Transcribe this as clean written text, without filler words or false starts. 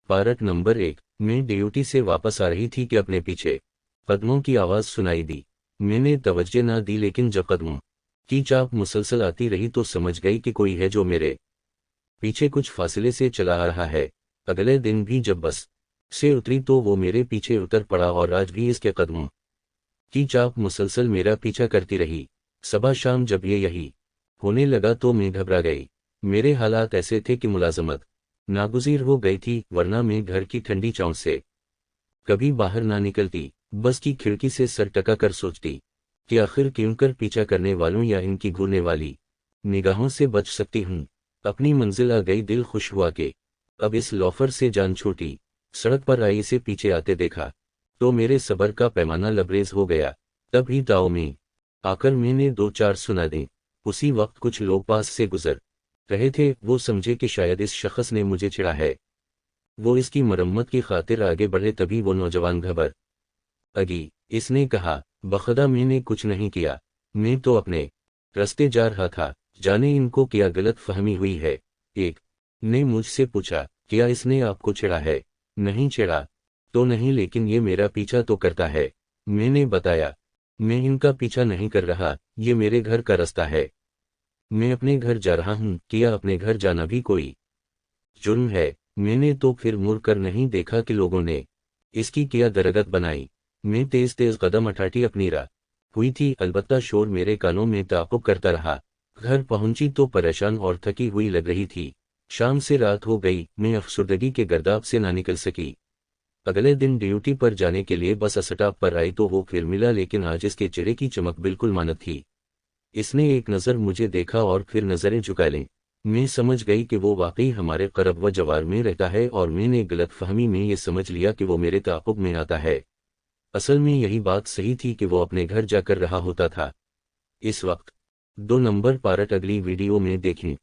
Part number 1। मैं duty से वापस आ रही थी कि अपने पीछे कदमों की आवाज सुनाई दी। मैंने तवज्जो न दी, लेकिन जब कदमों की चाप मुसलसल आती रही तो समझ गई कि कोई है जो मेरे पीछे कुछ फासले से चला आ रहा है। अगले दिन भी जब बस से उतरी तो वो मेरे पीछे उतर पड़ा और आज भी इसके कदमों की चाप मुसलसल मेरा पीछा करती रही। सुबह शाम जब ये यही होने लगा तो मैं घबरा गई। मेरे हालात ऐसे थे कि मुलाजमत नागुज़ीर हो गई थी, वरना मैं घर की ठंडी छांव से कभी बाहर ना निकलती। बस की खिड़की से सर टका कर सोचती कि आखिर क्यों कर पीछा करने वालों या इनकी घूरने वाली निगाहों से बच सकती हूँ। अपनी मंजिल आ गई, दिल खुश हुआ कि अब इस लोफर से जान छूटी। सड़क पर आई इसे पीछे आते देखा तो मेरे सब्र का पैमाना लबरेज हो गया। तभी दाव में आकर मैंने दो चार सुना दी। उसी वक्त कुछ लोग पास से गुजर रहे थे। वो समझे कि शायद इस शख्स ने मुझे चिढ़ा है, वो इसकी मरम्मत की खातिर आगे बढ़े। तभी वो नौजवान घबर अगी। इसने कहा, बखदा मैंने कुछ नहीं किया, मैं तो अपने रास्ते जा रहा था। जाने इनको क्या गलत फहमी हुई है। एक ने मुझसे पूछा, क्या इसने आपको चिढ़ा है? नहीं चिढ़ा तो नहीं, लेकिन ये मेरा पीछा तो करता है। मैंने बताया, मैं इनका पीछा नहीं कर रहा, ये मेरे घर का रास्ता है। मैं अपने घर जा रहा हूँ। क्या अपने घर जाना भी कोई जुर्म है? मैंने तो फिर मुड़ कर नहीं देखा कि लोगों ने इसकी क्या दरगत बनाई। मैं तेज तेज कदम उठाती अपनी राह हुई थी, अलबत्ता शोर मेरे कानों में ताक़ुब करता रहा। घर पहुंची तो परेशान और थकी हुई लग रही थी। शाम से रात हो गई, मैं अफसुर्दगी के गर्दाब से ना निकल सकी। अगले दिन ड्यूटी पर जाने के लिए बस स्टॉप पर आई तो वो फिर मिला, लेकिन आज इसके चेहरे की चमक बिल्कुल मानत थी। इसने एक नज़र मुझे देखा और फिर नज़रें झुका लें। मैं समझ गई कि वो वाकई हमारे करब व जवार में रहता है और मैंने गलत फहमी में ये समझ लिया कि वो मेरे ताक़ुब में आता है। असल में यही बात सही थी कि वो अपने घर जाकर रहा होता था इस वक्त। 2 नंबर पार्ट अगली वीडियो में देखें।